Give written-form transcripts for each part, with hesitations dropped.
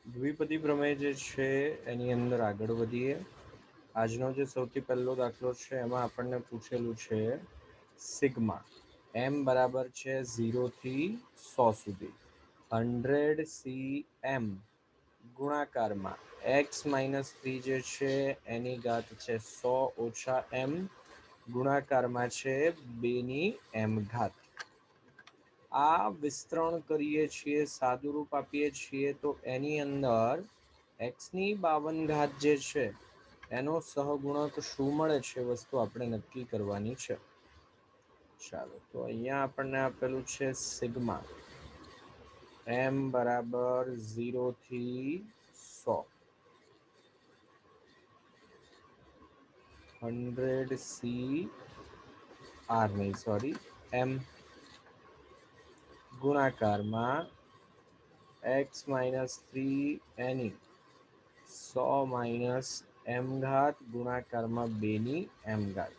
દ્વિપદી પ્રમેય જે છે એની અંદર આગળ વધીએ. આજનો જે સૌથી પહેલો દાખલો છે એમાં આપણને પૂછેલું છે સિગ્મા એમ બરાબર છે 0 થી 100 સુધી 100 cm ગુણાકારમાં x - 3 જે છે એની ઘાત છે 100 - m ગુણાકારમાં છે 2 ની m ઘાત. આ વિસ્તરણ કરીએ છીએ, સાદુરૂપ આપીએ છીએ તો એની અંદર x ની 52 ઘાત જે છે એનો સહગુણક શું મળે છે વસ્તુ આપણે નક્કી કરવાની છે. ચાલો તો અહીંયા આપણને આપેલું છે સિગ્મા m બરાબર 0 થી 100 m ગુણાકારમાં x - 3 એની 100 - m ઘાત ગુણાકારમાં 2 ની m ઘાત.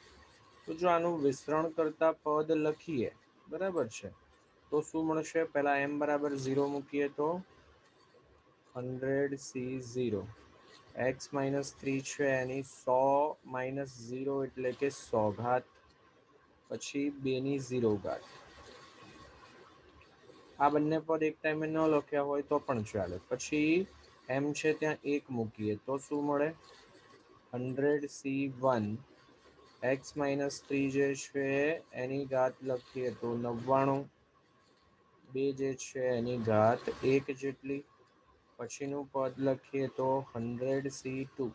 તો જો આનું વિસ્તરણ કરતા પદ લખીએ બરાબર છે તો શું મળશે? પહેલા m બરાબર 0 મૂકીએ તો 100c0 x - 3 છે એની 100 - 0 એટલે કે 100 ઘાત પછી 2 ની 0 ઘાત. આ બંને પદ એક ટાઈમે ન લખ્યા હોય તો પણ ચાલે. પછી m છે ત્યાં 1 મૂકીએ તો શું મળે? 100c1 x - 3 જે છે એની ઘાત લખીએ તો 99 2 જે છે એની ઘાત 1 જેટલી. પછીનું પદ લખીએ તો 100c2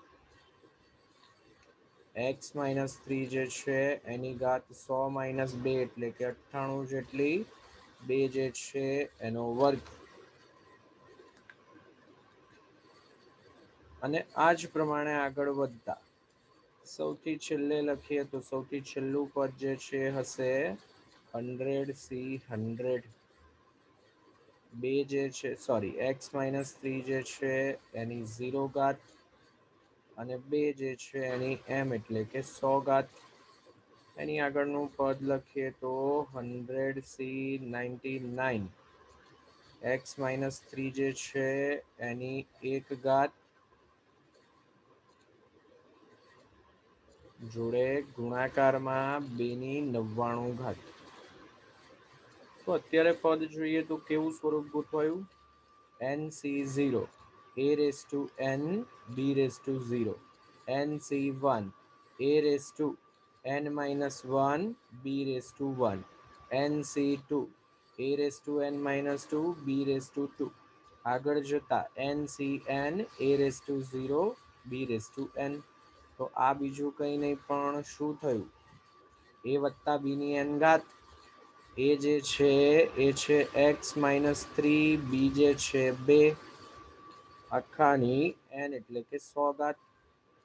x - 3 જે છે એની ઘાત 100 - 2 એટલે કે 98 જેટલી. 2 જે છે એનો વર્ગ. અને આ જ પ્રમાણે આગળ વધતા સૌથી છેલ્લે લખીએ તો સૌથી છેલ્લું પદ જે છે હશે 100c100 2 જે છે x - 3 જે છે એની 0 ઘાત અને 2 જે છે એની m એટલે કે 100 ઘાત. એની આગળનું પદ લખીએ તો 100c99 x - 3 જે છે એની 1 ઘાત જોડે ગુણાકારમાં 2 ની 99 ઘાત. તો અત્યારે પદ જોઈએ તો કેવું સ્વરૂપ ગોઠવાયું? nc0 a n b0 nc1 an-1 b1 nc2 an-2 b2. આગળ જતા ncn a0 bn. તો આ બીજું કંઈ નહીં પણ શું થયું? a વત્તા b ની n ઘાત. એ જે છે એ છે x - 3 b જે છે 2 આખાની n એટલે કે 100 ઘાત.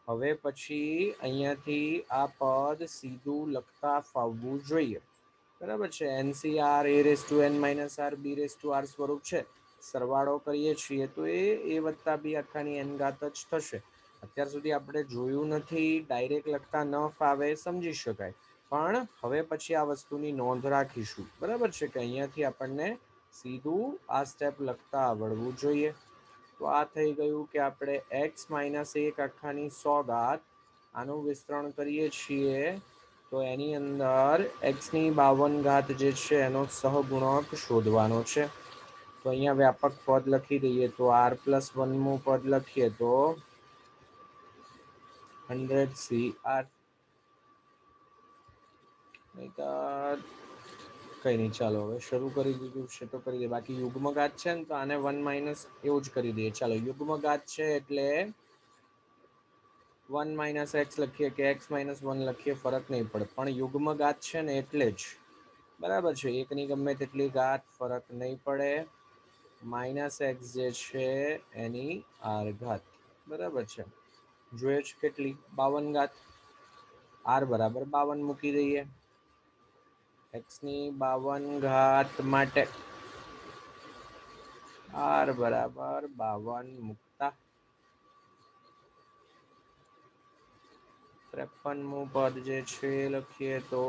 હવે પછી અહીંયાથી આ પદ સીધું લખતા ફાવવું જોઈએ. બરાબર છે. ncr a-n - r b સ્વરૂપ છે. સરવાળો કરીએ છીએ તો એ વત્તા બી આખાની n ઘાત જ થશે. અત્યાર સુધી આપણે જોયું નથી, ડાયરેક્ટ લખતા ન ફાવે સમજી શકાય. પણ હવે પછી આ વસ્તુની નોંધ રાખીશું. બરાબર છે કે અહીંયાથી આપણને સીધું આ સ્ટેપ લખતા આવડવું જોઈએ. તો આ થઈ ગયું કે આપણે x - 1 આખાની 100 ઘાત આનું વિસ્તરણ કરીએ છીએ તો એની અંદર x ની 52 ઘાત જે છે એનો સહગુણક શોધવાનો છે. તો અહીંયા વ્યાપક પદ લખી દઈએ તો r+1મું પદ લખીએ તો 100cr. કઈ નહીં, ચાલો હવે શરૂ કરી દીધું છે તો કરી દે. બાકી યુગ્મ ઘાત છે ને તો આને 1 - એવું જ કરી દઈએ. ચાલો, યુગ્મ ઘાત છે એટલે 1 - x લખીએ કે x - 1 લખીએ ફરક નહીં પડે, પણ યુગ્મ ઘાત છે ને એટલે જ. બરાબર છે. એકની ગમે તેટલી ઘાત ફરક નહીં પડે. -x જે છે એની r ઘાત. બરાબર છે. જોઈએ છે કેટલી? 52 ઘાત. r બરાબર 52 મૂકી દઈએ. x ની 52 ઘાત માટે r બરાબર 52 મૂકતા 53મું પદ જે છે લખીએ તો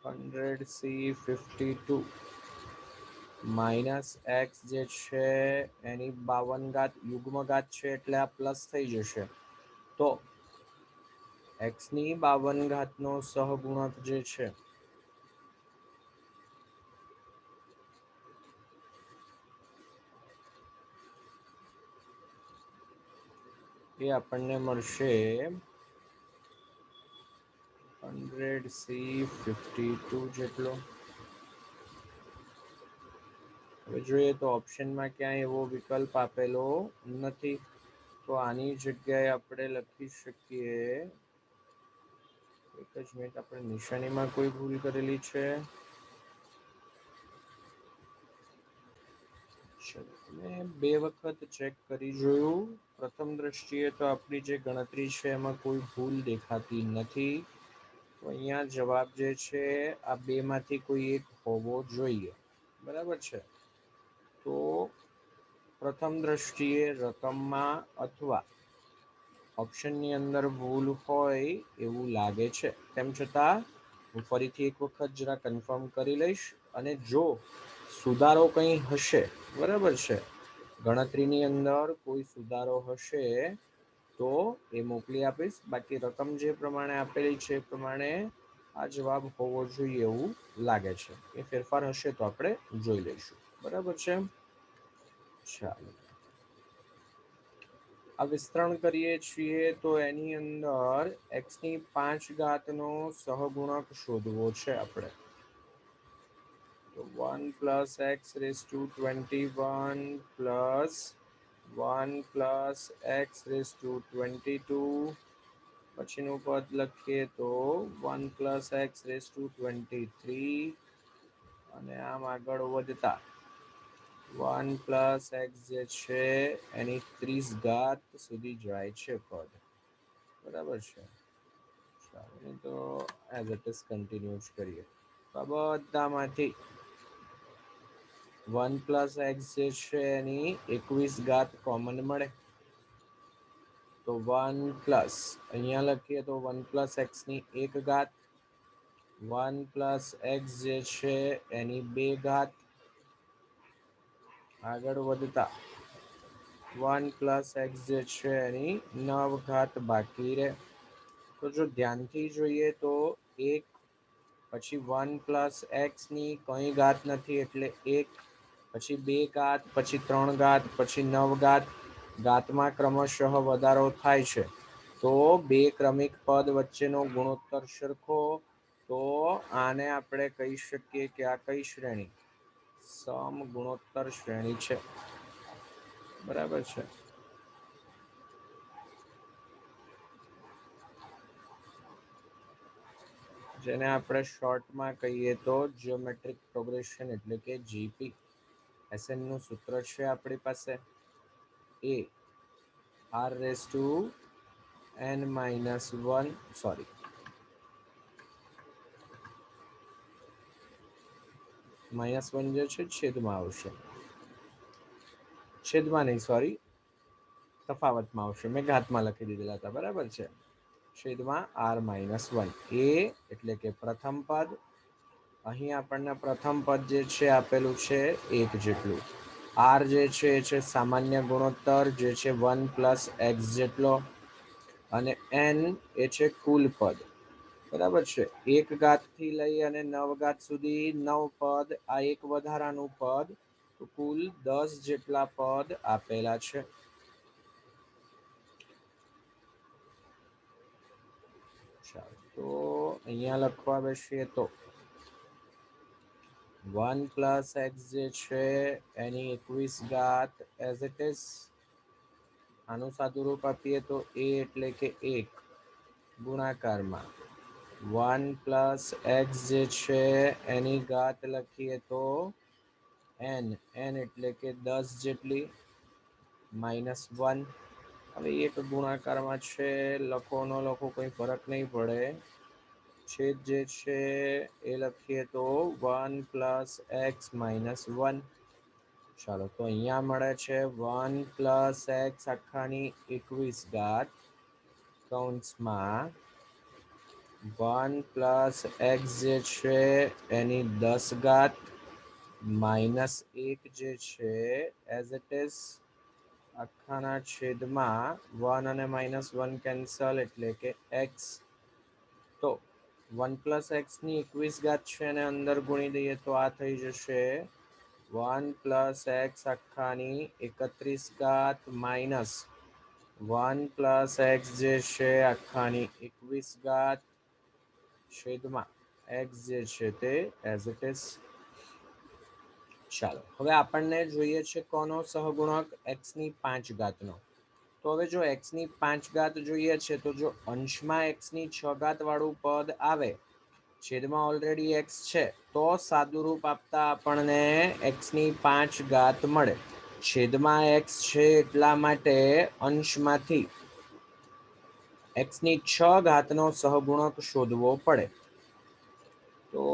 100c52 માઇનસ એક્સ જે છે એની 52 યુગ્મઘાત છે એટલે આ પ્લસ થઈ જશે. તો એક્સની 52 નો સહગુણક જે છે એ આપણને મળશે 100C52 જેટલો. હવે જોઈએ તો ઓપ્શનમાં ક્યાંય એવો વિકલ્પ આપેલો નથી, તો આની જગ્યાએ આપણે લખી શકીએ, એક જ મિનિટ, આપણે નિશાનીમાં કોઈ ભૂલ કરેલી છે? મેં બે વખત ચેક કરી જોયું. પ્રથમ દ્રષ્ટિએ તો આપણી જે ગણતરી છે એમાં કોઈ ભૂલ દેખાતી નથી. તો અહીંયા જવાબ જે છે આ બે માંથી કોઈ એક હોવો જોઈએ. બરાબર છે. તો પ્રથમ દ્રષ્ટિએ રકમમાં અથવા ઓપ્શનની અંદર ભૂલ હોય એવું લાગે છે. તેમ છતાં હું ફરીથી એક વખત જરા કન્ફર્મ કરી લઈશ, અને જો સુધારો કંઈ હશે, બરાબર છે, ગણતરીની અંદર કોઈ સુધારો હશે તો એ મોકલી આપીશ. બાકી રકમ જે પ્રમાણે આપેલી છે એ પ્રમાણે આ જવાબ હોવો જોઈએ એવું લાગે છે. એ ફેરફાર હશે તો આપણે જોઈ લઈશું. બરાબર છે. ચાલો, આ વિસ્તરણ કરીએ છીએ તો એની અંદર એક્સની 5 નો સહગુણક શોધવો છે આપણે. તો 1 plus x raised to 21 plus 1 plus x raised to 22, પછીનું પદ લખીએ તો 1 plus x raised to 23, અને આમ આગળ વધતા 1 plus x જે છે એની 30 સુધી જાય છે પદ. બરાબર છે. ચાલો, તો એઝ ઇટ ઇઝ કન્ટિન્યુ કરીએ. બધામાંથી 1 plus x જે છે એની 21 કોમન મળે, તો 1 પ્લસ અહીંયા લખીએ તો 1 પ્લસ એક્સ ની 1 1 પ્લસ એક્સ જે છે એની 2 આગળ વધતા 1 પ્લસ એક્સ જે છે એની 9 બાકી રહે. તો જો ધ્યાનથી જોઈએ તો એક પછી 1 પ્લસ એક્સ ની કઈ ઘાત નથી એટલે 1, પછી 2 પછી 3 પછી 9 ઘાતમાં ક્રમશઃ વધારો થાય છે. તો બે ક્રમિક પદ વચ્ચેનો ગુણોત્તર સરખો, તો આને આપણે કહી શકીએ કે આ કઈ શ્રેણી? સમ ગુણોત્તર શ્રેણી છે. બરાબર છે. જેને આપણે શોર્ટમાં કહીએ તો જીઓમેટ્રિક પ્રોગ્રેશન એટલે કે જીપી. એસએન નું સૂત્ર છે આપણી પાસે એ r raise to n-1, sorry, -1 જે છે છેદમાં આવશે, છેદમાં નહીં, સોરી, તફાવતમાં આવશે. મેં ઘાતમાં લખી દીધેલા હતા. બરાબર છે. છેદમાં r-1, એ એટલે કે પ્રથમ પદ. અહીં આપણને પ્રથમ પદ જે છે આપેલું છે 1 જેટલું. આર જે છે એ છે સામાન્ય ગુણોત્તર જે છે 1 પ્લસ એક્સ જેટલો, અને એન એ છે કુલ પદ. બરાબર છે. 1 થી લઈ અને 9 સુધી 9 પદ, આ એક વધારાનું પદ, તો કુલ 10 જેટલા પદ આપેલા છે. ચાલો, તો અહીંયા લખવા બેસીએ તો 1 પ્લસ એક્સ જે છે એની 21 એઝ ઇટ ઇઝ. આનું સાદું રૂપ આપીએ તો a એટલે કે 1 ગુણાકારમાં 1 પ્લસ એક્સ જે છે એની ઘાત લખીએ તો n, એટલે કે 10 જેટલી, -1. હવે એક ગુણાકારમાં છે, લખો ન લખો કોઈ ફરક નહીં પડે. છેદ જે છે એ લખીએ તો 1 પ્લસ એક્સ -1. ચાલો, તો અહીંયા મળે છે 1 પ્લસ એક્સ આખાની 21 કૌંસમાં 1 પ્લસ એક્સ જે છે એની 10 -1 જે છે એઝ ઇટ ઇઝ આખાના છેદમાં 1 અને -1 કેન્સલ એટલે કે x. તો 1 + x ની 21 ઘાત છે અને અંદર ગુણી દઈએ તો આ થઈ જશે 1 + x આખાની 31 ઘાત માઇનસ 1 + x જે છે આખાની 21 ઘાત છેદમાં x જે છે તે એઝ ઇટ ઇઝ. ચાલો હવે આપણને જોઈએ છે કોનો સહગુણક x ની 5 ઘાતનો. તો હવે જો x ની 5 ઘાત જોઈએ છે તો જો અંશમાં x ની 6 ઘાત વાળું પદ આવે, છેદમાં ઓલરેડી x છે, તો સાદુરૂપ આપતા આપણને x ની 5 ઘાત મળે. છેદમાં x છે એટલા માટે અંશમાંથી x ની 6 ઘાતનો સહગુણક શોધવો પડે. તો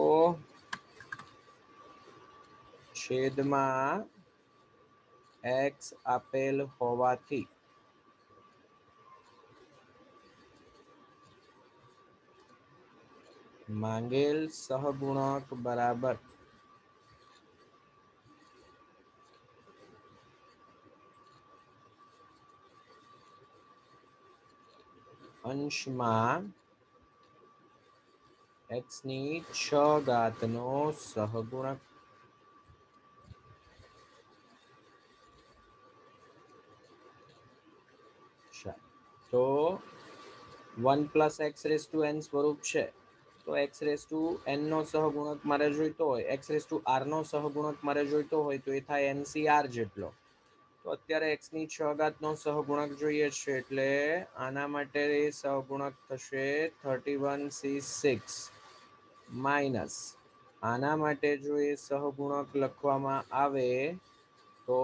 છેદમાં x આપેલ હોવાથી માંગેલ સહગુણક બરાબર અંશમાં x ની 6 ઘાતનો સહગુણક. તો 1 + x⁴n સ્વરૂપ છે. તો x⁴n નો સહગુણક મારે જોઈતો હોય, x⁴r નો સહગુણક મારે જોઈતો હોય તો એ થાય NCR જેટલો. તો અત્યારે x ની 6 ઘાતનો સહગુણક જોઈએ છે એટલે આના માટે સહગુણક થશે 31c6 માઇનસ આના માટે જો એ સહગુણક લખવામાં આવે તો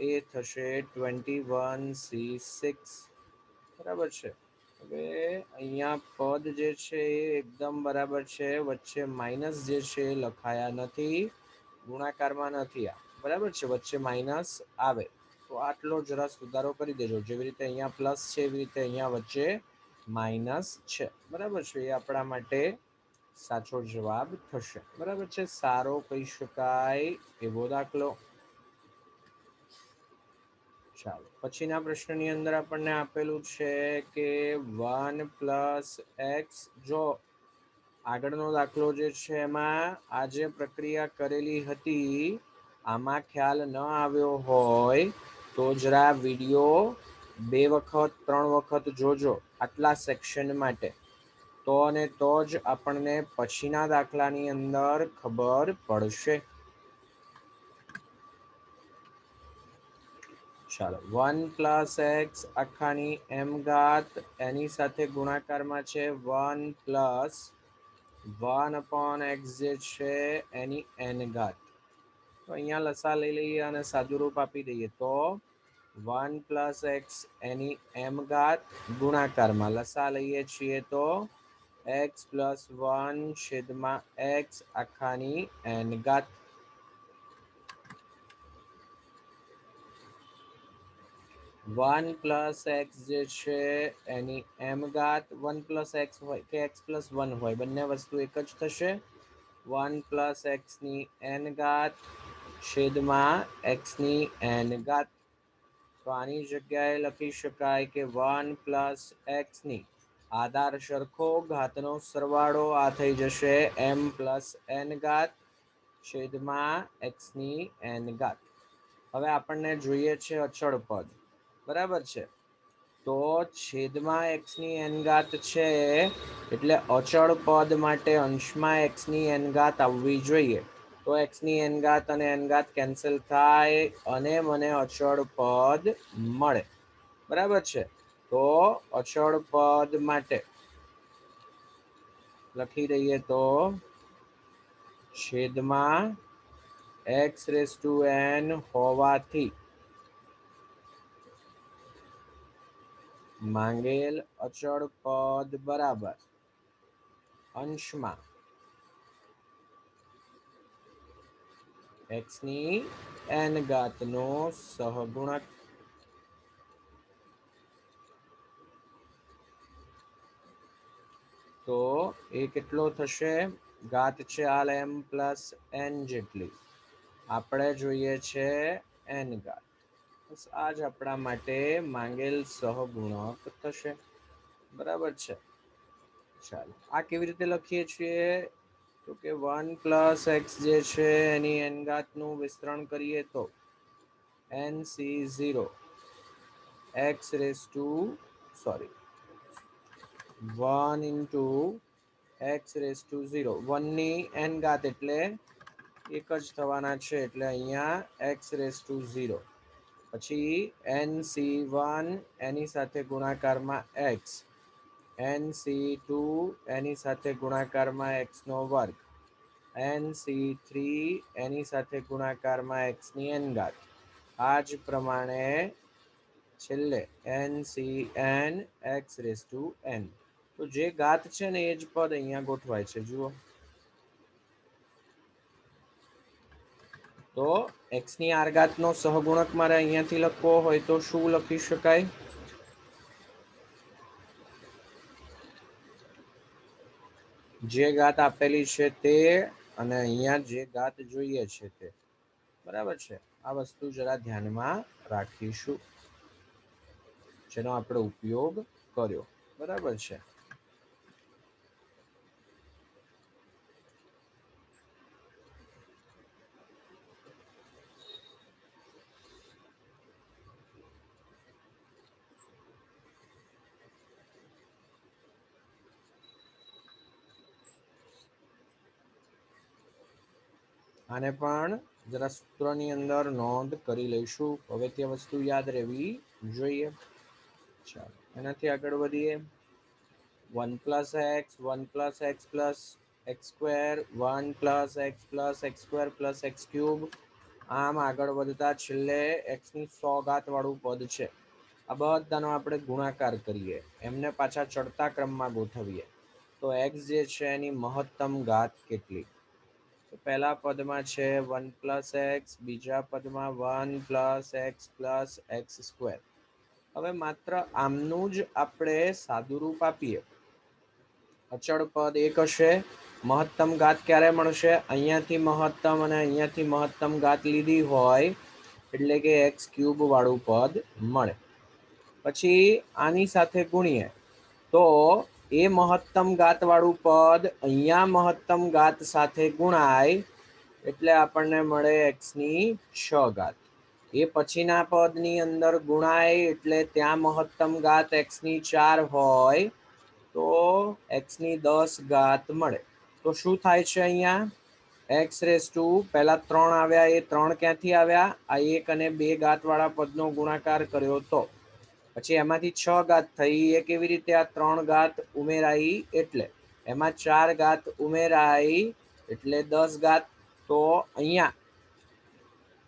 એ થશે 21c6. બરાબર છે. હવે અહીંયા પદ જે છે એ એકદમ બરાબર છે, વચ્ચે માઇનસ જે છે એ લખાયા નથી, ગુણાકારમાં નથી. આ બરાબર છે, વચ્ચે માઇનસ આવે તો આટલો જરા સુધારો કરી દેજો. જેવી રીતે અહીંયા પ્લસ છે એવી રીતે અહીંયા વચ્ચે માઇનસ છે. બરાબર છે, એ આપણા માટે સાચો જવાબ થશે. બરાબર છે, સારો કહી શકાય એવો દાખલો. ચાલો પછીના પ્રશ્નની અંદર આપણને આપેલું છે કે 1 + x. જો આગળનો દાખલો જે છે એમાં આ જે પ્રક્રિયા કરેલી હતી આમાં ખ્યાલ ન આવ્યો હોય તો જરા વિડીયો 2 વખત 3 વખત જોજો આટલા સેક્શન માટે. તો અને તો જ આપણને પછીના દાખલાની અંદર ખબર પડશે. ચાલો 1 + x આખાની m ઘાત એની સાથે ગુણાકારમાં છે 1 + 1/x જે છે એની n ઘાત. તો અહીંયા લસા લઈ લઈએ અને સાદુરૂપ આપી દઈએ તો 1 + x એની m ઘાત ગુણાકારમાં લસા લઈએ છીએ તો x + 1/x આખાની n ઘાત. 1 + x જે છે એની m ઘાત 1 + x હોય કે x + 1 હોય બંને વસ્તુ એક જ થશે. 1 + x ની n ઘાત છેદમાં x ની n ઘાત. તો આની જગ્યાએ લખી શકાય કે 1 + x ની આધાર સરખો ઘાતનો સરવાળો આ થઈ જશે m + n ઘાત છેદમાં x ની n ઘાત. હવે આપણને જોઈએ છે અચળ પદ. બરાબર છે, તો છેદમાં x ની n ઘાત છે એટલે અચળ પદ માટે અંશમાં x ની n ઘાત આવવી જોઈએ. તો x ની n ઘાત અને n ઘાત કેન્સલ થાય અને મને અચળ પદ મળે. બરાબર છે, તો અચળ પદ માટે લખી દઈએ તો છેદમાં x⁴n હોવાથી માંગેલ અચળ પદ બરાબર અંશમાં x ની n ઘાતનો સહગુણક. તો એ કેટલો થશે? ઘાત છે હાલ m + n જેટલી. આપણે જોઈએ છે n ઘાત. બસ આ જ આપણા માટે માંગેલ સહગુણક થશે. બરાબર છે. ચાલો આ કેવી રીતે લખીએ છીએ તો કે 1 પ્લસ એક્સ જે છે એની n ઘાતનું વિસ્તરણ કરીએ તો nc0 x raise to sorry 1 into x raise to 0 1 ની n ઘાત એટલે એક જ થવાના છે એટલે અહીંયા x રેઝ ટુ 0 પછી nc1 એની સાથે ગુણાકારમાં x nc2 એની સાથે ગુણાકારમાં x નો વર્ગ nc3 એની સાથે ગુણાકારમાં x ની n ઘાત. આ જ પ્રમાણે છેલ્લે ncn x raise to n. તો જે ઘાત છે ને એ જ પદ અહીંયા ગોઠવાય છે. જુઓ તો x ની r ઘાતનો સહગુણક મારે અહીંયાથી લખવો હોય તો શું લખી શકાય? જે ઘાત આપેલી છે તે અને અહીંયા જે ઘાત જોઈએ છે તે. બરાબર છે. આ વસ્તુ જરા ધ્યાનમાં રાખીશું જેનો આપણે ઉપયોગ કર્યો. બરાબર છે. આને પણ જરા સૂત્રની અંદર નોંધ કરી લઈશું. હવે તે વસ્તુ યાદ રહેવી જોઈએ. ચાલો એનાથી આગળ વધીએ. 1 plus x 1 plus x plus x square 1 plus x square plus x cube. આમ આગળ વધતા છેલ્લે એક્સ ની 100 ઘાત વાળું પદ છે. આ બધાનો આપણે ગુણાકાર કરીએ એમને પાછા ચડતા ક્રમમાં ગોઠવીએ તો એક્સ જે છે એની મહત્તમ ઘાત કેટલી? તો પહેલા પદમાં છે 1 પ્લસ એક્સ, બીજા પદમાં 1 પ્લસ એક્સ સ્ક્વેર. હવે માત્ર આમનું જ આપણે સાદુરૂપ આપીએ. અચળ પદ એક હશે. મહત્તમ ઘાત ક્યારે મળશે? અહીંયાથી મહત્તમ અને અહીંયાથી મહત્તમ ઘાત લીધી હોય એટલે કે એક્સ ક્યુબ વાળું પદ મળે. પછી આની સાથે ગુણીએ તો એ મહત્તમ ઘાત વાળું પદ અહીંયા મહત્તમ ઘાત સાથે ગુણાય એટલે આપણને મળે એક્સ ની 6 ઘાત. એ પછીના પદની અંદર ગુણાય એટલે ત્યાં મહત્તમ ઘાત એક્સ ની 4 હોય તો એક્સ ની 10 ઘાત મળે. તો શું થાય છે અહીંયા? એક્સ રેઝ ટુ પહેલા 3 આવ્યા એ 3 ક્યાંથી આવ્યા? આ 1 અને 2 ઘાત વાળા પદનો ગુણાકાર કર્યો તો. પછી એમાંથી 6 ઘાત થઈ એ કેવી રીતે? આ 3 ઘાત ઉમેરાઈ એટલે એમાં 4 ઘાત ઉમેરાઈ એટલે 10 ઘાત. તો અહીંયા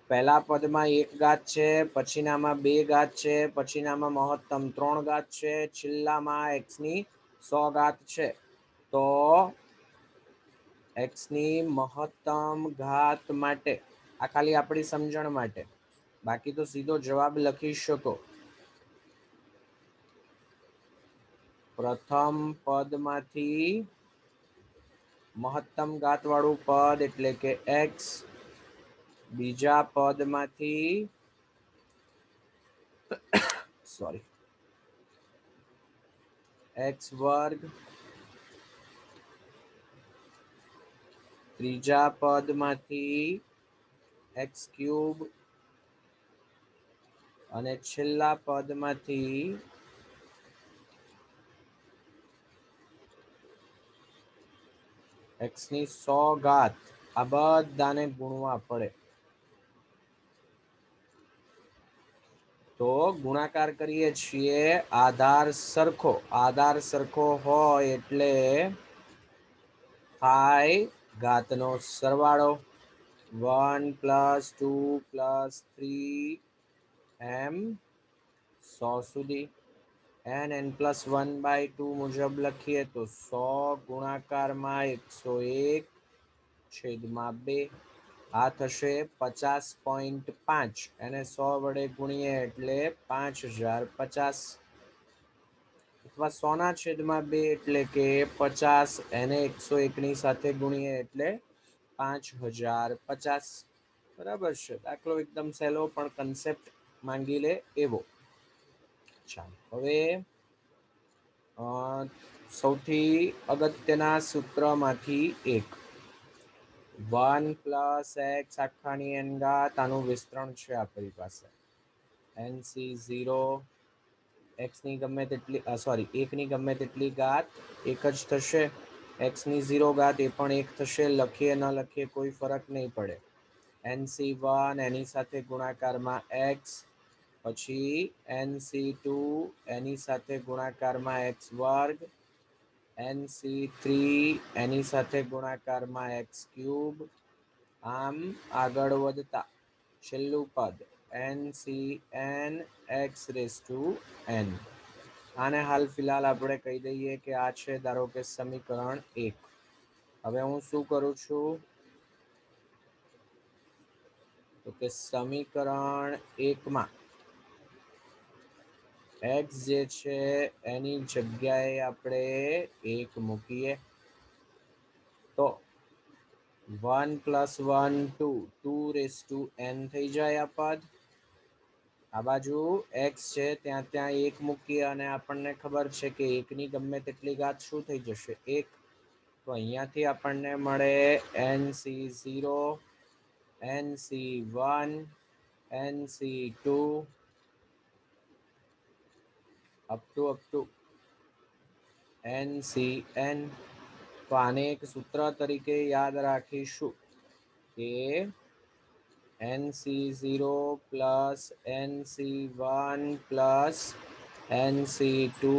પહેલા પદમાં 1 ઘાત છે, પછીનામાં 2 ઘાત છે, પછીનામાં મહત્તમ 3 ઘાત છે, છેલ્લામાં એક્સ ની 100 ઘાત છે. તો એક્સ ની મહત્તમ ઘાત માટે આ ખાલી આપણી સમજણ માટે, બાકી તો સીધો જવાબ લખી શકો. પ્રથમ પદમાંથી મહત્તમ ઘાત વાળું પદ એટલે કે એક્સ, બીજા પદમાંથી એક્સ વર્ગ, ત્રીજા પદમાંથી એક્સ ક્યુબ અને છેલ્લા પદમાંથી એક્સ ની 100 ઘાત. આ બધાને ગુણવા પડે. તો ગુણાકાર કરીએ છીએ આધાર સરખો હોય એટલે થાય ઘાતનો સરવાળો. 1 પ્લસ 2 પ્લસ 3 એમ 100 સુધી. n+1/2 મુજબ લખીએ તો 100 ગુણાકારમાં 101/2 આ થશે 50.5. એને 100 વડે ગુણીએ એટલે 5050 અથવા 100/2 એટલે કે 50. એને 101 ની સાથે ગુણીએ એટલે 5050. બરાબર છે, દાખલો એકદમ સહેલો પણ કન્સેપ્ટ માંગી લે એવો. ચાલો હવે સૌથી અગત્યના સૂત્રમાંથી એક, 1 પ્લસ એક્સ આખાની એન ઘાત, આનું વિસ્તરણ છે આપણી પાસે. NC0 એક્સની ગમે તેટલી એકની ગમે તેટલી ઘાત એક જ થશે. એક્સની 0 ઘાત એ પણ એક થશે. લખીએ ન લખીએ કોઈ ફરક નહીં પડે. NC1 એની સાથે ગુણાકારમાં એક્સ, પછી NC2 એની સાથે ગુણાકારમાં એક્સ વર્ગ, NC3 એની સાથે ગુણાકારમાં એક્સ ક્યુબ. આમ આગળ વધતા છેલ્લું પદ NCN x raise to n. આને હાલ ફિલહાલ આપણે કહી દઈએ કે આ છે ધારો કે સમીકરણ 1. હવે હું શું કરું છું તો કે સમીકરણ 1 માં એક્સ જે છે એની જગ્યાએ આપણે 1 મૂકીએ તો 1 + 1 2 2 રેઝ ટુ n થઈ જાય આ પદ. આ બાજુ એક્સ છે ત્યાં 1 મૂકીએ અને આપણને ખબર છે કે 1ની ગમે તેટલી ઘાત શું થઈ જશે 1. તો અહીંયાથી આપણને મળે NC0, NC1, NC2 up to NCN. તો આને એક સૂત્ર તરીકે યાદ રાખીશું કે NC0 plus NC1 plus NC2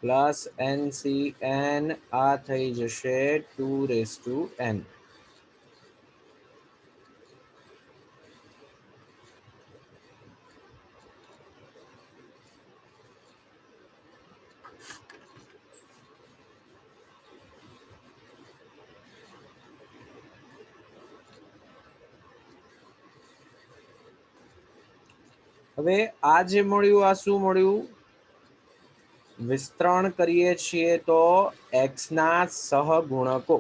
plus NCN આ થઈ જશે 2n. હવે આ જે મળ્યું આ શું મળ્યું, વિસ્તરણ કરીએ છીએ તો એક્સ ના સહગુણકો.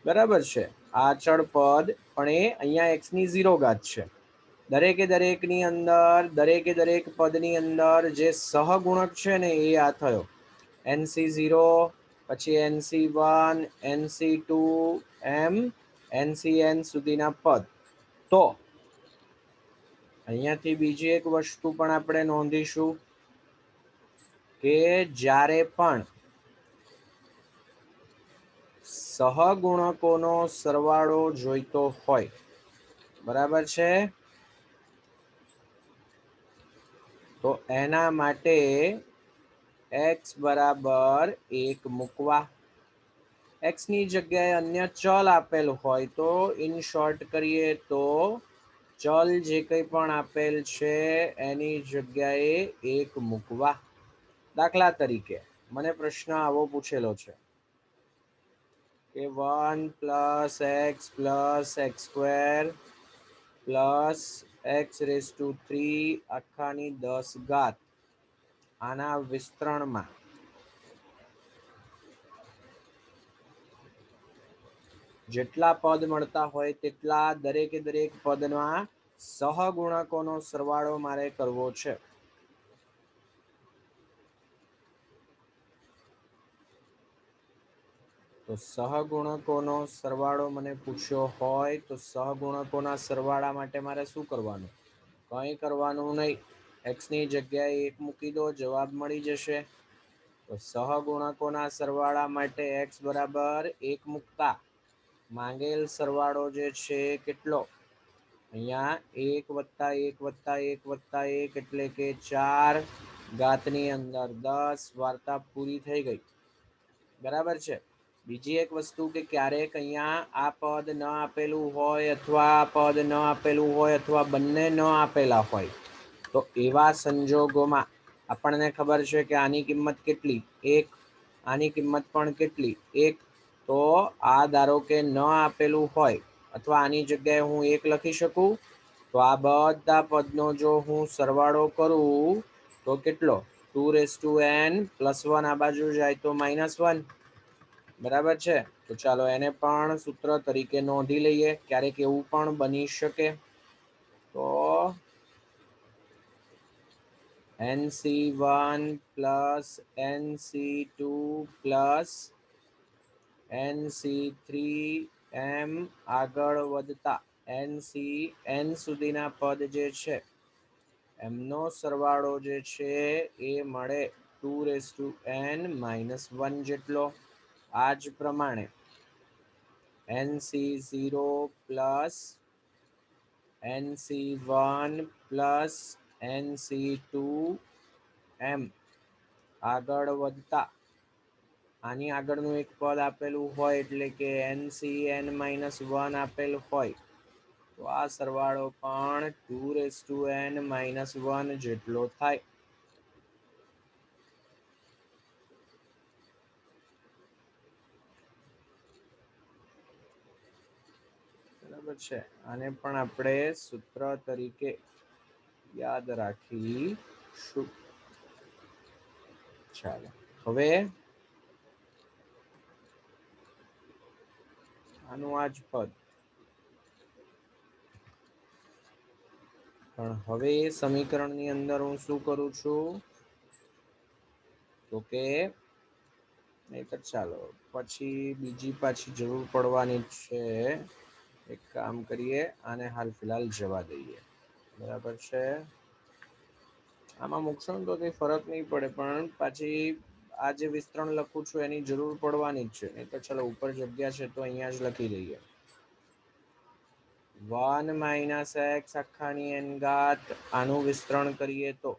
બરાબર છે, આ અચળ પદ પણ એ અહીંયા એક્સ ની 0 ઘાત છે. દરેકની અંદર દરેક પદની અંદર જે સહગુણક છે ને એ આ થયો NC0, પછી NC1, NC2 એમ NCN સુધીના પદ. તો અહીંયાથી બીજી એક વસ્તુ પણ આપણે નોંધીશું કે જ્યારે પણ સહગુણકોનો સરવાળો જોઈતો હોય, બરાબર છે, તો એના માટે x બરાબર 1 મૂકવા. x ની જગ્યાએ અન્ય ચલ આપેલ હોય તો ઇન શોર્ટ કરીએ તો ચલ જે કંઈ પણ આપેલ છે એની જગ્યાએ 1 મૂકવા. દાખલા તરીકે મને પ્રશ્ન આવો પૂછેલો છે કે 1 + x + x² પ્લસ x³ આખાની 10 ઘાત આના વિસ્તરણમાં જેટલા પદ મળતા હોય તેટલા દરેક પદના સહગુણકોનો સરવાળો મારે કરવો છે. તો સહગુણકોનો સરવાળો મને પૂછ્યો હોય તો સહગુણકોના સરવાળા માટે મારે શું કરવાનું, કંઈ કરવાનું નહીં. એક્સની જગ્યાએ 1 મૂકી દો, જવાબ મળી જશે. તો સહગુણકોના સરવાળા માટે x બરાબર 1 મૂકતા માંગેલ સરવાળો જે છે કેટલો, અહીંયા 1 + 1 + 1 + 1 એટલે કે 4 ઘાતની અંદર 10. વાર્તા પૂરી થઈ ગઈ. બરાબર છે. બીજી એક વસ્તુ કે ક્યારેક અહીંયા આ પદ ન આપેલું હોય અથવા આ પદ ન આપેલું હોય અથવા બંને ન આપેલા હોય તો એવા સંજોગોમાં આપણને ખબર છે કે આની કિંમત કેટલી 1, આની કિંમત પણ કેટલી 1. તો આ ધારો કે ન આપેલું હોય અથવા આની જગ્યાએ હું 1 લખી શકું તો આ બધા પદનો જો હું સરવાળો કરું તો કેટલો 2n + 1 આ બાજુ જાય તો -1. બરાબર છે, તો ચાલો એને પણ સૂત્ર તરીકે નોંધી લઈએ. ક્યારેક એવું પણ બની શકે તો NC1 plus NC2 plus NC3 એમ આગળ વધતા NCN સુધીના પદ જે છે એમનો સરવાળો જે છે એ મળે 2n-1 જેટલો. આ જ પ્રમાણે NC0 plus NC1 plus NC2 એમ આગળ વધતા આની આગળનું એક પદ આપેલું હોય એટલે કે NCN-1 આપેલ હોય તો આ સરવાળો પણ 2n-1 જેટલો થાય. બરાબર છે, આને પણ આપણે સૂત્ર તરીકે યાદ રાખીશું. ચાલો હવે આનું આ જ પદ, પણ હવે સમીકરણની અંદર હું શું કરું છું તો કે નહીતર ચાલો પછી બીજી પાછી જરૂર પડવાની છે. એક કામ કરીએ, આને હાલ ફિલહાલ જવા દઈએ. બરાબર છે, આમાં મૂકશો તો કઈ ફરક નહીં પડે, પણ પાછી આ જે વિસ્તરણ લખું છું એની જરૂર પડવાની જ છે. નહીં તો ચાલો ઉપર જગ્યા છે તો અહીંયા જ લખી દઈએ. 1 - x આખાની n ઘાત, આનું વિસ્તરણ કરીએ તો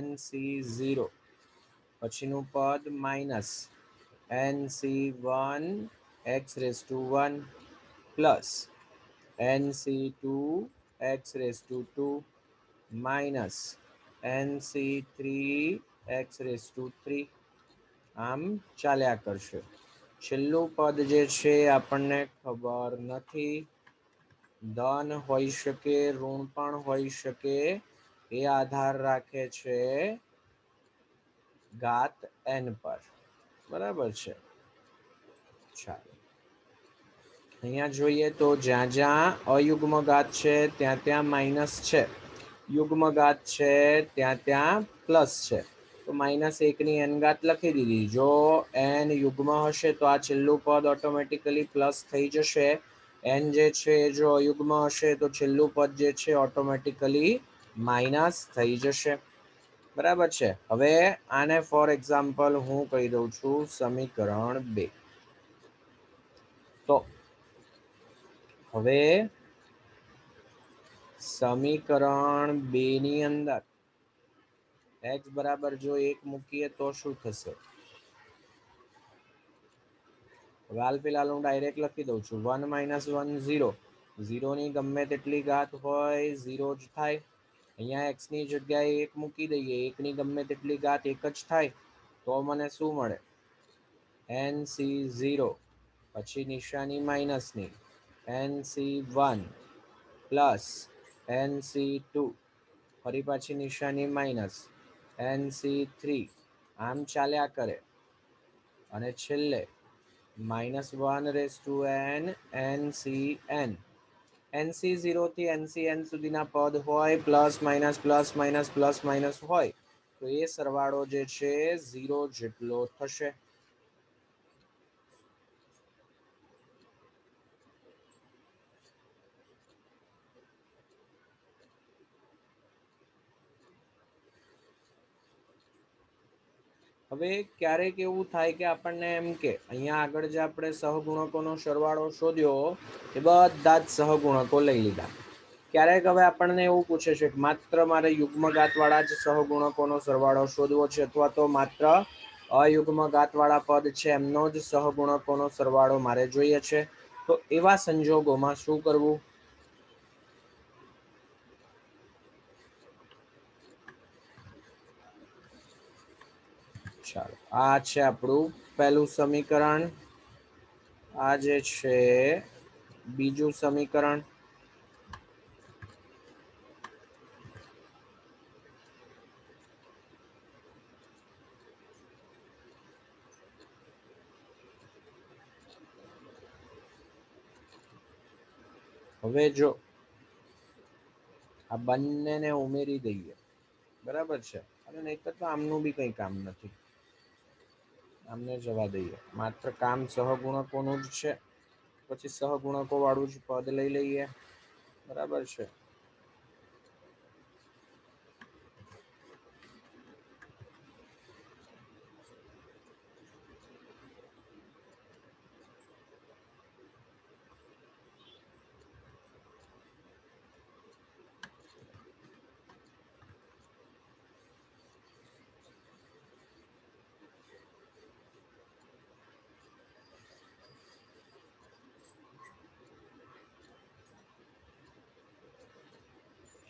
NC0 પછીનું પદ minus NC1 x⁻1 plus NC2 x⁻2 minus NC3 x⁻3 આમ ચાલ્યા કરશે. છેલ્લું પદ જે છે આપણને ખબર નથી, ધન હોઈ શકે, ઋણ પણ હોઈ શકે, એ આધાર રાખે છે ઘાત n પર. બરાબર છે, ચાલો અહીંયા જોઈએ તો જ્યાં જ્યાં અયુગ્મ ઘાત છે ત્યાં ત્યાં માઇનસ છે, યુગ્મ ઘાત છે ત્યાં ત્યાં પ્લસ છે. તો -1 ની n ઘાત લખી દીધી. જો n યુગ્મ હશે તો આ છેલ્લું પદ ઓટોમેટિકલી પ્લસ થઈ જશે. n જે છે જો અયુગ્મ હશે તો છેલ્લું પદ જે છે ઓટોમેટિકલી માઇનસ થઈ જશે. બરાબર છે, હવે આને ફોર એક્ઝામ્પલ હું કહી દઉં છું સમીકરણ 2. તો હવે સમીકરણ 2 ની અંદર x બરાબર જો 1 મૂકીએ તો શું થશે? હાલ ફિલહાલ હું ડાયરેક્ટ લખી દઉં છું. 1 - 1 0, 0 ની ગમે તેટલી ઘાત હોય 0 જ થાય. અહીંયા x ની જગ્યાએ 1 મૂકી દઈએ, 1 ની ગમે તેટલી ઘાત 1 જ થાય. તો મને શું મળે? NC0 પછી નિશાની માઇનસની NC1 પ્લસ NC2 ફરી પાછી નિશાની માઇનસ NC3 આમ ચાલ્યા કરે, અને છેલ્લે -1n NCN. NC0 થી NCN સુધીના પદ હોય, plus minus plus minus plus minus હોય તો એ સરવાળો જે છે 0 જેટલો થશે. હવે ક્યારેક એવું થાય કે આપણને એમ કે અહીંયા આગળ જે આપણે સહગુણકોનો સરવાળો શોધ્યો એ બધા જ સહગુણકો લઈ લીધા. ક્યારેક હવે આપણને એવું પૂછે છે કે માત્ર મારે યુગ્મ ઘાત વાળા જ સહગુણકોનો સરવાળો શોધવો છે, અથવા તો માત્ર અયુગ્મ ઘાત વાળા પદ છે એમનો જ સહગુણકોનો સરવાળો મારે જોઈએ છે. તો એવા સંજોગોમાં શું કરવું? ચાલો આ છે આપણું પહેલું સમીકરણ, આ જે છે બીજું સમીકરણ. હવે જો આ બંનેને ઉમેરી દઈએ, બરાબર છે, અને નહીતર તો આમનું બી કંઈ કામ નથી, આમને જવા દઈએ, માત્ર કામ સહગુણકોનું જ છે. પછી સહગુણકો વાળું જ પદ લઈ લઈએ, બરાબર છે.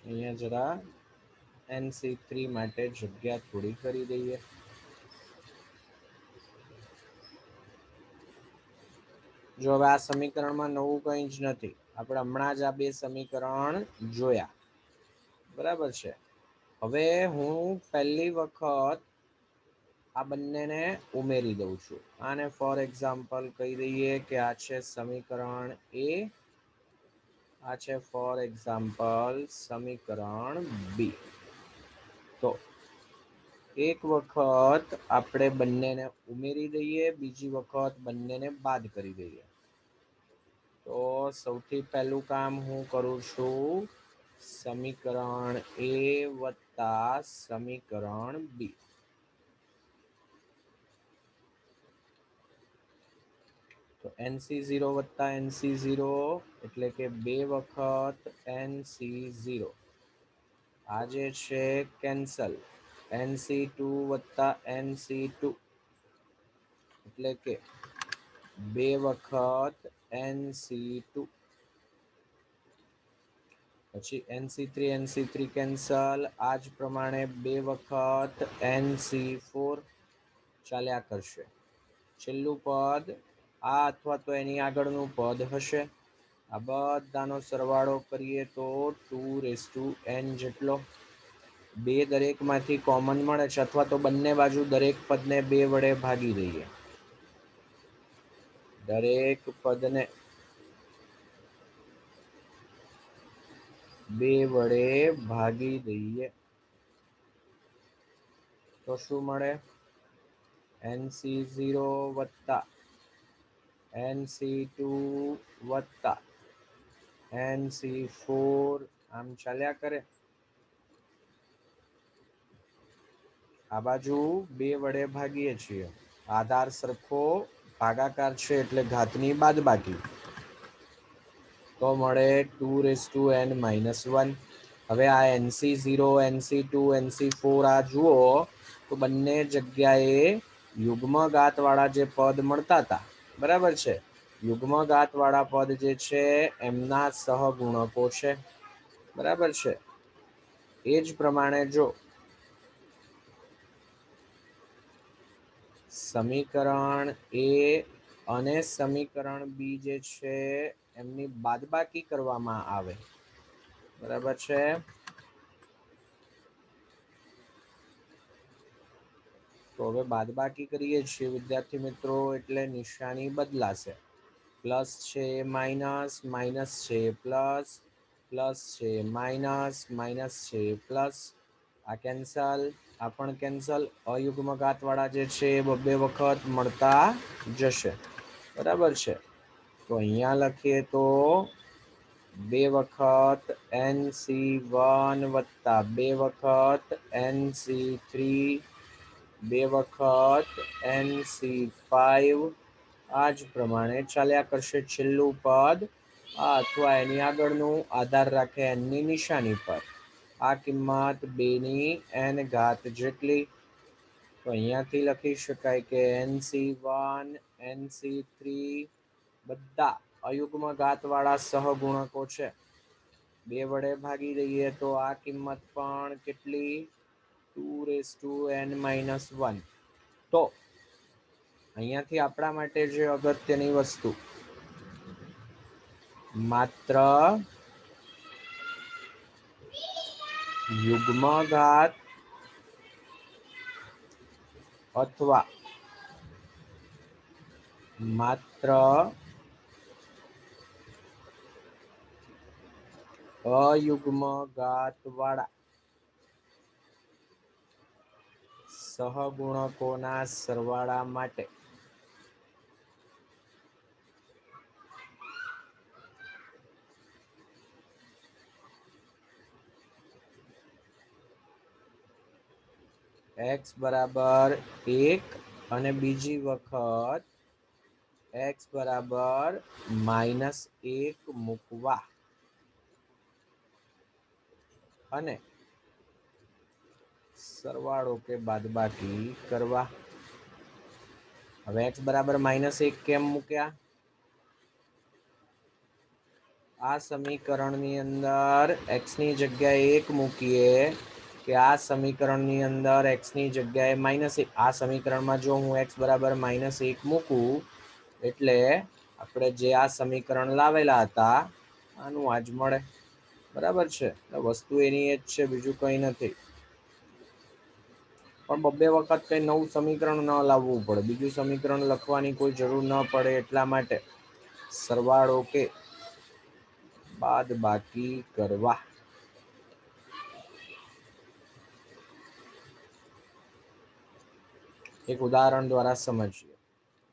અહીંયા જરા NC3 માટે જગ્યા થોડી કરી દઈએ. જો હવે આ સમીકરણમાં નવું કંઈ જ નથી, આપણે હમણાં જ આ બે સમીકરણ જોયા, બરાબર છે. હવે હું પહેલી વખત આ બંનેને ઉમેરી દઉં છું. આને ફોર એક્ઝામ્પલ કહી દઈએ કે આ છે સમીકરણ એ, આ છે ફોર એક્ઝામ્પલ સમીકરણ બી. તો એક વખત આપણે બંનેને ઉમેરી દઈએ, બીજી વખત બંનેને બાદ કરી દઈએ. તો સૌથી પહેલું કામ હું કરું છું, સમીકરણ એ વત્તા સમીકરણ બી. તો NC0 વત્તા NC0 એટલે કે બે વખત NC0, આ જે છે કેન્સલ. NC2 વત્તા NC2 એટલે કે બે વખત NC2, પછી NC3 કેન્સલ. આ જ પ્રમાણે બે વખત NC4 ચાલ્યા કરશે. છેલ્લું પદ આ અથવા તો એની આગળનું પદ હશે. આ બધાનો સરવાળો કરીએ તો 2n જેટલો. બે દરેકમાંથી કોમન મળે છે, અથવા તો બંને બાજુ દરેક પદને બે વડે ભાગી દઈએ. દરેક પદને બે વડે ભાગી દઈએ તો શું મળે? NC0 વત્તા NC2 વત્તા NC4, આમ ચાલ્યા કરે. આ બાજુ બે વડે ભાગીએ છીએ, આધાર સરખો ભાગાકાર છે એટલે ઘાતની બાદબાકી, તો મળે 2n-1. હવે આ NC0 NC2 NC4 આ જુઓ તો બંને જગ્યાએ યુગ્મ ઘાત વાળા જે પદ મળતા હતા, બરાબર છે, યુગ્મ ઘાત વાળા પદ જે છે એમના સહગુણકો છે, બરાબર છે. એ જ પ્રમાણે જો સમીકરણ એ અને સમીકરણ બી જે છે એમની બાદબાકી કરવામાં આવે, બરાબર છે. તો હવે બાદબાકી કરીએ છીએ વિદ્યાર્થી મિત્રો, એટલે નિશાની બદલાશે. પ્લસ છે માઇનસ, માઇનસ છે પ્લસ, પ્લસ છે માઇનસ, માઇનસ છે પ્લસ. આ કેન્સલ, આ પણ કેન્સલ. અયુગ્મ ઘાત વાળા જે છે એ બે વખત મળતા જશે, બરાબર છે. તો અહીંયા લખીએ તો બે વખત NC1 વત્તા બે વખત NC3, બે વખત NC5, આ જ પ્રમાણે ચાલ્યા કરશે. છેલ્લું પદ આ અથવા એની આગળનું આધાર રાખે એની નિશાની પર. આ કિંમત 2n ઘાત જેટલી. તો અહીંયાથી લખી શકાય કે NC1 NC3 બધા અયુગ્મ ઘાત વાળા સહગુણકો છે. બે વડે ભાગી દઈએ તો આ કિંમત પણ કેટલી? 2n-1. તો અહીંયાથી આપણા માટે જે અગત્યની વસ્તુ, માત્ર યુગ્મ ઘાત અથવા માત્ર અયુગ્મ ઘાત વાળા સહગુણકોના સરવાળા માટે x બરાબર 1 અને બીજી વખત x બરાબર -1 મૂકવા અને સરવાળો કે બાદબાકી કરવા. હવે x બરાબર -1 કેમ મૂક્યા? આ સમીકરણની અંદર x ની જગ્યાએ 1 મૂકીએ કે આ સમીકરણની અંદર x ની જગ્યાએ -1. આ સમીકરણમાં જો હું x બરાબર -1 મૂકું એટલે આપણે જે આ સમીકરણ લાવેલા હતા આનું આજ મળે. બરાબર છે, વસ્તુ એની એ જ છે, બીજું કંઈ નથી. પણ બબ્બે વખત કંઈ નવું સમીકરણ ન લાવવું પડે, બીજું સમીકરણ લખવાની કોઈ જરૂર ન પડે એટલા માટે સરવાળો કે બાદબાકી કરવા. એક ઉદાહરણ દ્વારા સમજીએ.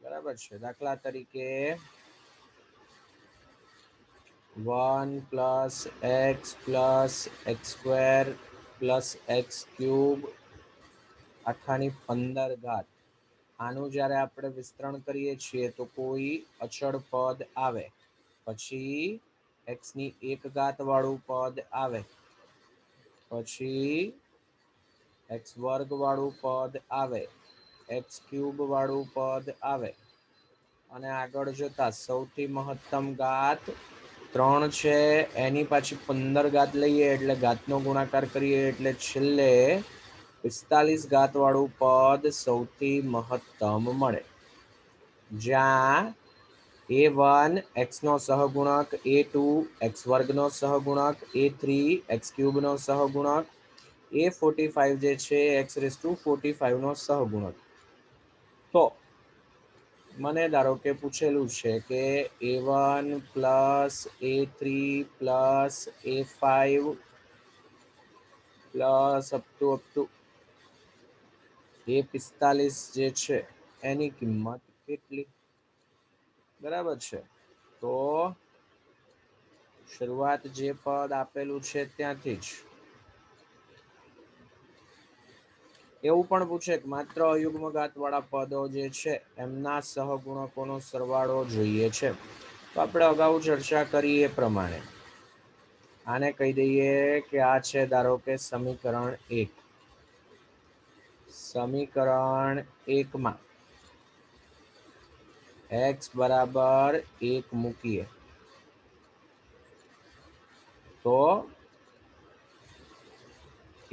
બરાબર છે, દાખલા તરીકે 1 + x + x² + x³ આખાની 15 આનું જ્યારે આપણે વિસ્તરણ કરીએ છીએ તો કોઈ અચળ પદ આવે, પછી x ની 1 ઘાત વાળું પદ આવે, પછી x² વાળું પદ આવે, x³ વાળું પદ આવે અને આગળ જતા સૌથી મહત્તમ ઘાત 3 છે એની પાછી 15 ઘાત લઈએ એટલે ઘાતનો ગુણાકાર કરીએ એટલે છેલ્લે 45 ઘાત વાળું પદ સૌથી મહત્તમ મળે, જ્યાં a1 x નો સહગુણક, a2 x² નો સહગુણક, a3 x³ નો સહગુણક, a45 જે છે x⁴5 નો સહગુણક. તો મને ધારો કે પૂછેલું છે કે a1 + a3 + a5 a45 જે છે એની કિંમત કેટલી? બરાબર છે, તો શરૂઆત જે પદ આપેલું છે ત્યાંથી જ. એવું પણ પૂછે કે માત્ર અયુગ્મ ઘાત વાળા પદો જે છે એમના સહગુણકોનો સરવાળો જોઈએ છે. તો આપણે અગાઉ ચર્ચા કરી એ પ્રમાણે આને કહી દઈએ કે આ છે ધારો કે સમીકરણ 1. સમીકરણ 1 માં x બરાબર 1 મૂકીએ તો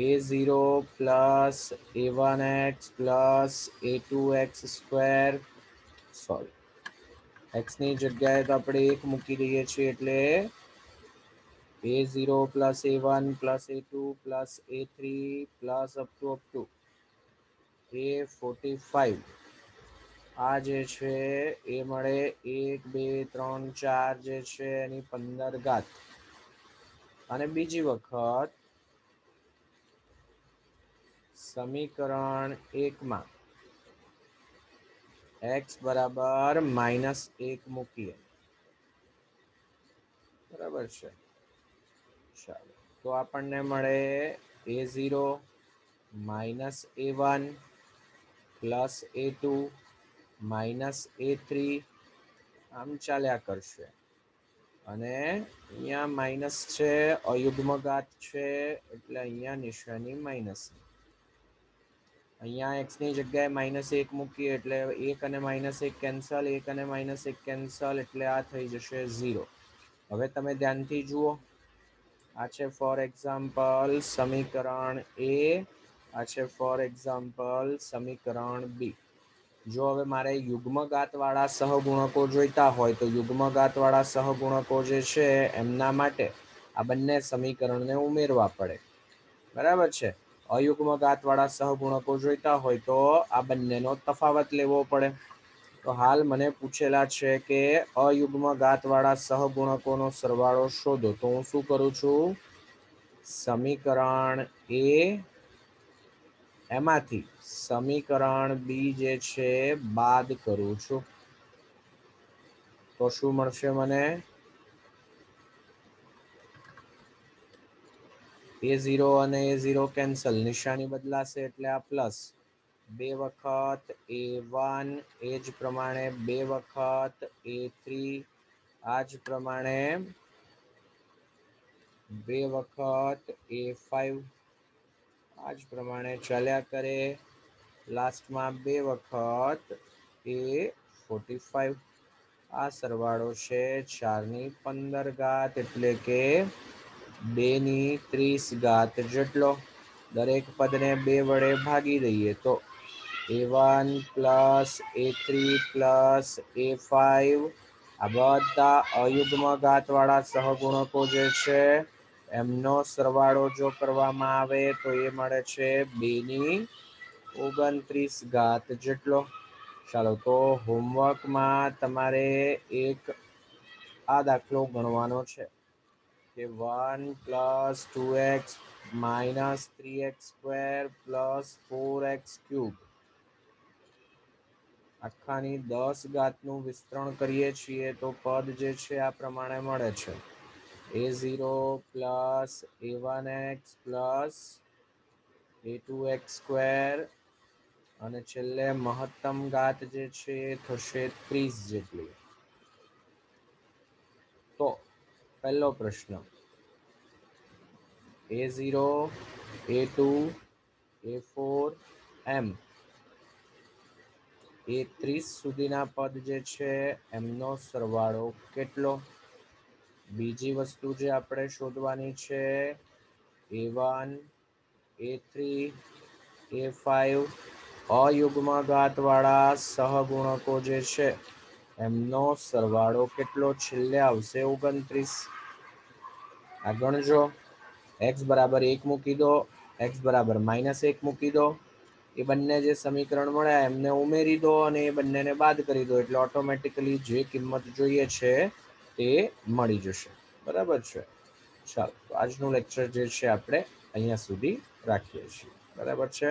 a0 + a1x + a2x², sorry x ની જગ્યાએ તો આપણે 1 મૂકી દઈએ છીએ એટલે a0 + a1 + a2 + a3 + a45 આ જે છે એ મળે 1 2 3 4 જે છે એની 15 ઘાત. અને બીજી વખત સમીકરણ 1 માં x બરાબર -1 મૂકીએ. બરાબર છે, ચાલો તો આપણને મળે a0 -a1 + a2 -a3 આમ ચાલ્યા કરશે. અને અહીંયા માઇનસ છે, અયુગ્મ ઘાત છે એટલે અહીંયા નિશાની માઇનસ. અહીંયા x ની જગ્યાએ -1 મૂકીએ એટલે 1 અને -1 કેન્સલ, 1 અને -1 કેન્સલ એટલે આ થઈ જશે 0. હવે તમે ધ્યાનથી જુઓ, આ છે ફોર એક્ઝામ્પલ સમીકરણ a, આ છે ફોર એક્ઝામ્પલ સમીકરણ b. જો હવે મારે યુગ્મ ઘાત વાળા સહગુણકો જોઈતા હોય તો યુગ્મ ઘાત વાળા સહગુણકો જે છે એમના માટે આ બંને સમીકરણને ઉમેરવા પડે. બરાબર છે, અયુગ્મ ઘાત વાળા સહગુણકો જોઈતા હોય તો આ બંનેનો તફાવત લેવો પડે. તો હાલ મને પૂછેલા છે કે અયુગ્મ ઘાતવાળા સહગુણકોનો સરવાળો શોધો. તો હું શું કરું છું, સમીકરણ એ એમાંથી સમીકરણ બી જે છે બાદ કરું છું. તો શું મળશે મને, A0 અને A0 કેન્સલ, નિશાની બદલાશે એટલે આ પ્લસ, 2 વખત A1, એ જ પ્રમાણે 2 વખત A3, આ જ પ્રમાણે 2 વખત A5, આ જ પ્રમાણે ચાલ્યા કરે. લાસ્ટમાં 2 વખત A45. આ સરવાળો છે 4/15 એટલે કે 2/30 જેટલો. દરેક પદને 2 વડે ભાગી દઈએ તો A1 plus A3 plus A5, આ બધા અયુગ્મ ઘાતવાળા સહગુણકો જે છે એમનો સરવાળો જો કરવામાં આવે તો એ મળે છે 2/29 જેટલો. ચાલો તો હોમવર્કમાં તમારે એક આ દાખલો ગણવાનો છે કે 1 + 2x - 3x² + 4x³ આખાની 10 ઘાતનું વિસ્તરણ કરીએ છીએ તો પદ જે છે આ પ્રમાણે મળે છે, A0 + A1x + A2x² અને છેલ્લે મહત્તમ ઘાત જે છે એ થશે 30 જેટલી. તો પહેલો પ્રશ્ન, A0, A2, A4, એમ એ 30 સુધીના પદ જે છે એમનો સરવાળો કેટલો? બીજી વસ્તુ જે આપણે શોધવાની છે, A1, A3, A5 અયુગ્મ ઘાતવાળા સહગુણકો જે છે એમનો સરવાળો કેટલો? છેલ્લે આવશે 29. આ ગણજો. x બરાબર 1 મૂકી દો, x બરાબર -1 મૂકી દો. એ બંને જે સમીકરણ મળ્યા એમને ઉમેરી દો અને એ બંનેને બાદ કરી દો એટલે ઓટોમેટિકલી જે કિંમત જોઈએ છે એ મળી જશે. બરાબર છે. ચાલો તો આજનું લેક્ચર જે છે આપણે અહીંયા સુધી રાખીએ છીએ. બરાબર છે.